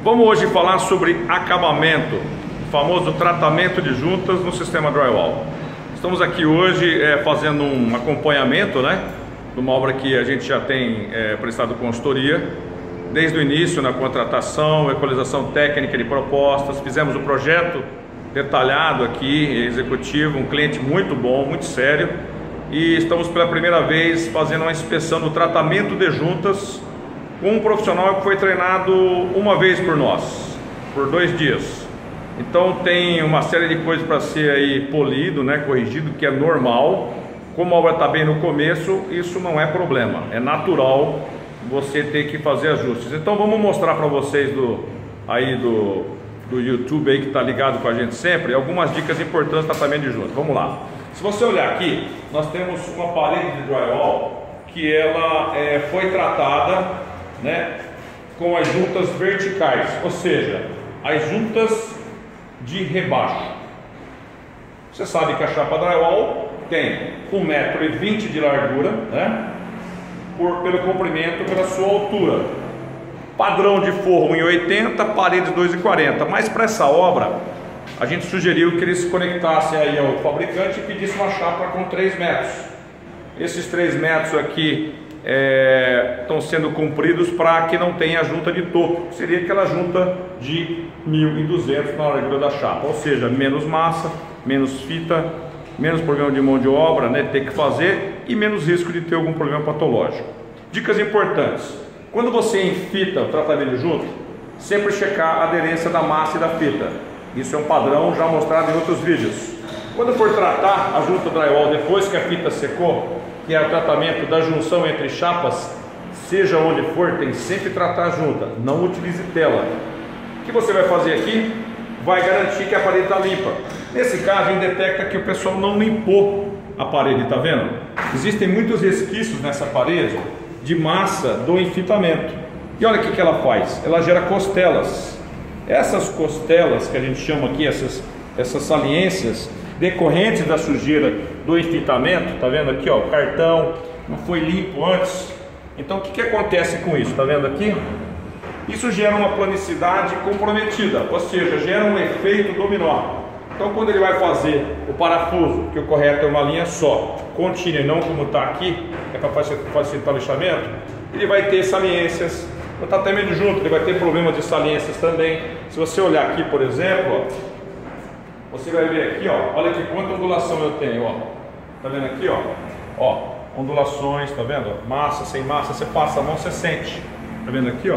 Vamos hoje falar sobre acabamento, o famoso tratamento de juntas no sistema drywall. Estamos aqui hoje fazendo um acompanhamento, de uma obra que a gente já tem prestado consultoria, desde o início na contratação, equalização técnica de propostas, fizemos o projeto detalhado aqui, executivo, um cliente muito bom, muito sério, e estamos pela primeira vez fazendo uma inspeção do tratamento de juntas com um profissional que foi treinado uma vez por nós, por 2 dias. Então tem uma série de coisas para ser aí polido, corrigido, que é normal. Como a obra está bem no começo, isso não é problema, é natural você ter que fazer ajustes. Então vamos mostrar para vocês do YouTube aí que está ligado com a gente sempre, algumas dicas importantes do tratamento de juntas. Vamos lá. Se você olhar aqui, nós temos uma parede de drywall que ela foi tratada com as juntas verticais, ou seja, as juntas de rebaixo. Você sabe que a chapa drywall tem 1,20 m de largura, pelo comprimento, pela sua altura. Padrão de forro 1,80 m, parede 2,40 m. Mas para essa obra, a gente sugeriu que eles conectassem aí ao fabricante e pedissem uma chapa com 3 metros. Esses 3 metros aqui estão sendo cumpridos para que não tenha junta de topo. Seria aquela junta de 1.200 na largura da chapa, ou seja, menos massa, menos fita, menos problema de mão de obra, ter que fazer, e menos risco de ter algum problema patológico. Dicas importantes: quando você enfita o tratamento de junta, sempre checar a aderência da massa e da fita. Isso é um padrão já mostrado em outros vídeos. Quando for tratar a junta drywall depois que a fita secou, que é o tratamento da junção entre chapas, seja onde for, tem sempre tratar a junta, não utilize tela. O que você vai fazer aqui? Vai garantir que a parede está limpa. Nesse caso, a gente detecta que o pessoal não limpou a parede, tá vendo? Existem muitos resquícios nessa parede de massa do enfitamento. E olha o que ela faz, ela gera costelas. Essas costelas que a gente chama aqui, essas saliências, decorrentes da sujeira do enfitamento, tá vendo aqui, ó, o cartão não foi limpo antes. Então o que acontece com isso? Tá vendo aqui? Isso gera uma planicidade comprometida, ou seja, gera um efeito dominó. Então quando ele vai fazer o parafuso, que o correto é uma linha só, contínua e não como está aqui, é para facilitar o lixamento, ele vai ter saliências. No tratamento junto, ele vai ter problemas de saliências também. Se você olhar aqui, por exemplo, você vai ver aqui, olha aqui quanta ondulação eu tenho, tá vendo aqui, ondulações, tá vendo? Massa, sem massa, você passa a mão, você sente, tá vendo aqui,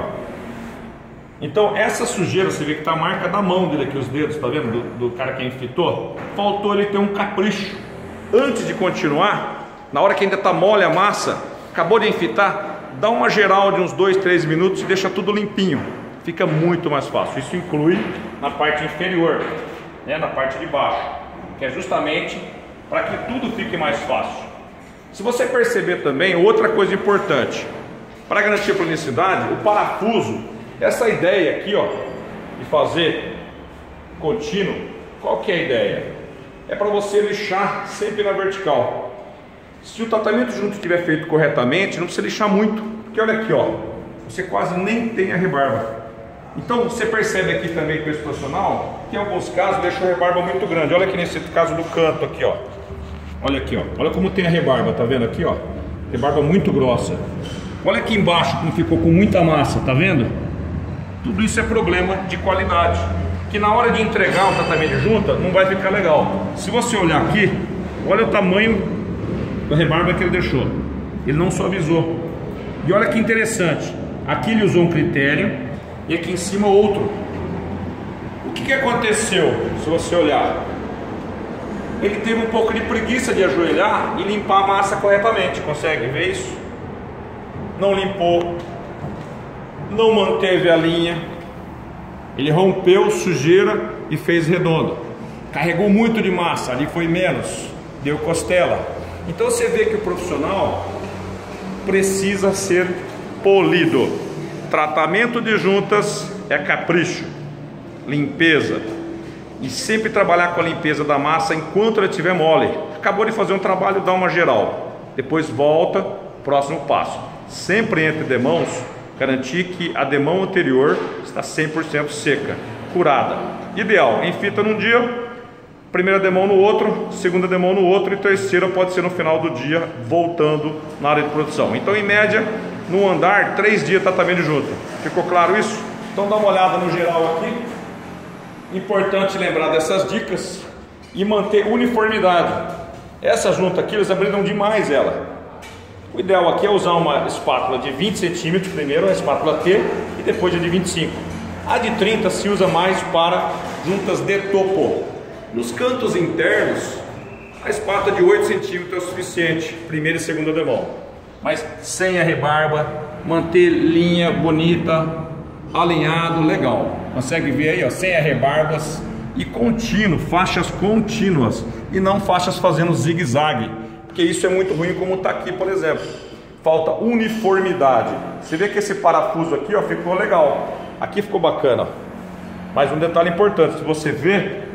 Então essa sujeira, você vê que tá a marca da mão dele aqui, os dedos, tá vendo? Do cara que enfitou, faltou ele ter um capricho. Antes de continuar, na hora que ainda tá mole a massa, acabou de enfitar, dá uma geral de uns 2, 3 minutos e deixa tudo limpinho, fica muito mais fácil. Isso inclui na parte inferior, na parte de baixo, que é justamente para que tudo fique mais fácil. Se você perceber também, outra coisa importante, para garantir a planicidade, o parafuso, essa ideia aqui, de fazer contínuo, qual que é a ideia? É para você lixar sempre na vertical. Se o tratamento junto estiver feito corretamente, não precisa lixar muito, porque olha aqui, você quase nem tem a rebarba. Então você percebe aqui também com esse profissional que em alguns casos deixou a rebarba muito grande. Olha aqui nesse caso do canto aqui, olha aqui, olha como tem a rebarba, tá vendo aqui, rebarba muito grossa. Olha aqui embaixo como ficou com muita massa, tá vendo? Tudo isso é problema de qualidade, que na hora de entregar o tratamento de junta não vai ficar legal. Se você olhar aqui, olha o tamanho da rebarba que ele deixou, ele não suavizou. E olha que interessante, aqui ele usou um critério e aqui em cima outro. O que aconteceu? Se você olhar, ele teve um pouco de preguiça de ajoelhar e limpar a massa corretamente. Consegue ver isso? Não limpou, não manteve a linha, ele rompeu sujeira e fez redondo, carregou muito de massa, ali foi menos, deu costela. Então você vê que o profissional precisa ser polido. Tratamento de juntas é capricho, limpeza, e sempre trabalhar com a limpeza da massa enquanto ela estiver mole. Acabou de fazer um trabalho, dá uma geral, depois volta, próximo passo. Sempre entre demãos, Garantir que a demão anterior está 100% seca, curada. Ideal, enfita num dia, primeira demão no outro, segunda demão no outro e terceira pode ser no final do dia, voltando na área de produção. Então, em média, no andar, 3 dias tratamento de junta. Ficou claro isso? Então dá uma olhada no geral aqui. Importante lembrar dessas dicas e manter uniformidade. Essa junta aqui, eles abriram demais ela. O ideal aqui é usar uma espátula de 20 centímetros primeiro, a espátula T, e depois a de 25. A de 30 se usa mais para juntas de topo. Nos cantos internos, a espátula de 8 centímetros é o suficiente, primeira e segunda demão. Mas sem a rebarba, manter linha bonita, alinhado, legal. Consegue ver aí, ó, sem rebarbas e contínuo, faixas contínuas e não faixas fazendo zigue-zague, porque isso é muito ruim, como está aqui, por exemplo. Falta uniformidade. Você vê que esse parafuso aqui, ó, ficou legal. Aqui ficou bacana, ó. Mas um detalhe importante, se você ver,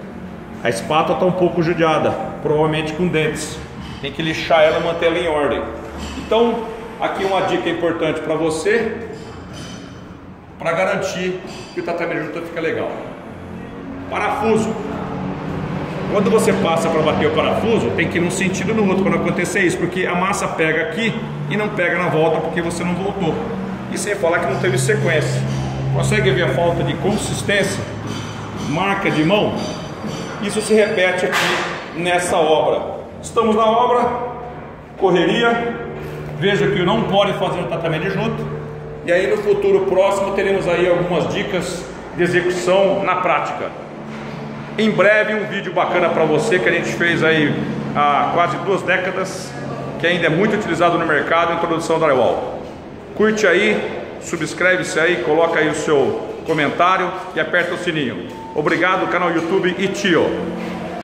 a espátula está um pouco judiada, provavelmente com dentes. Tem que lixar ela e manter ela em ordem. Então, aqui uma dica importante para você, para garantir que o tratamento de junta fica legal. Parafuso. Quando você passa para bater o parafuso, tem que ir num sentido no outro quando acontecer isso, porque a massa pega aqui e não pega na volta porque você não voltou. E sem falar que não teve sequência. Consegue ver a falta de consistência? Marca de mão? Isso se repete aqui nessa obra. Estamos na obra, correria. Veja que não pode fazer o tratamento de junta. E aí no futuro próximo teremos aí algumas dicas de execução na prática. Em breve um vídeo bacana para você que a gente fez aí há quase 2 décadas, que ainda é muito utilizado no mercado, introdução do drywall. Curte aí, subscreve-se aí, coloca aí o seu comentário e aperta o sininho. Obrigado, canal YouTube e tio.